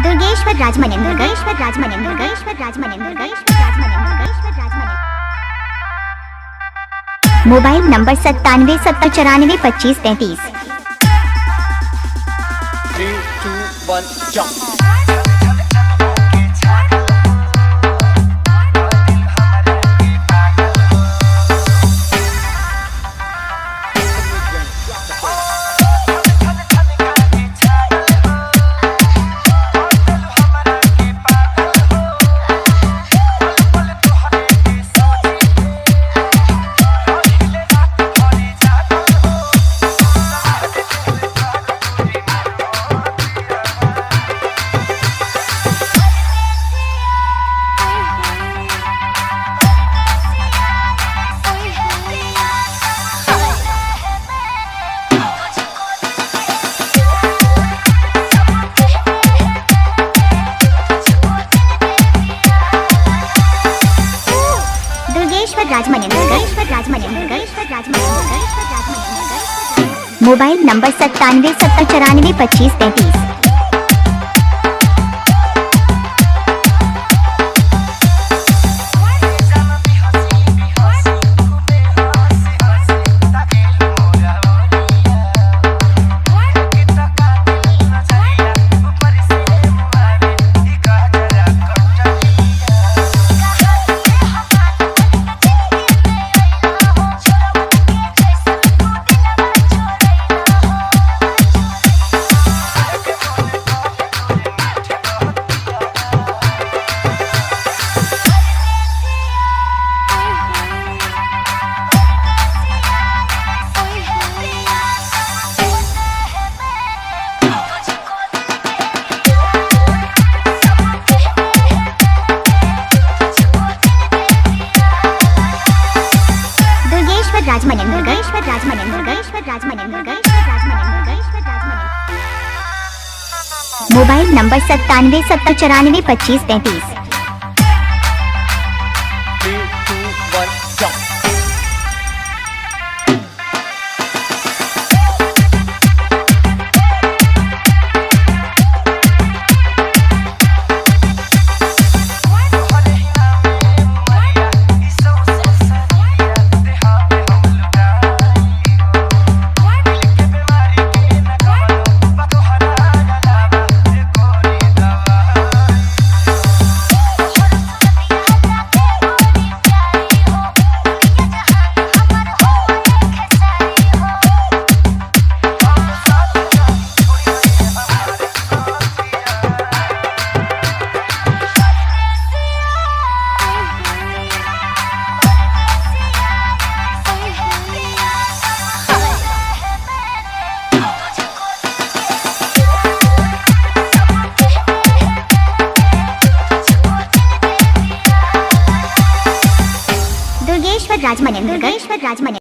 Durgeshwar Rajmanendra Durgeshwar Rajmanendra Durgeshwar Rajmanendra Durgeshwar Rajmanendra Durgeshwar Rajmanendra. Mobile number 9770942533। 3, 2, 1 jump। Mobile number 9770942533। Rajmanendra Durgeshwar Rajmanendra Durgeshwar Rajmanendra Durgeshwar Rajmanendra Durgeshwar Rajmanendra. Mobile number 9770942533। 3, 2, 1 jump। Rajmanendra Durgeshwar राजमनेंद्र।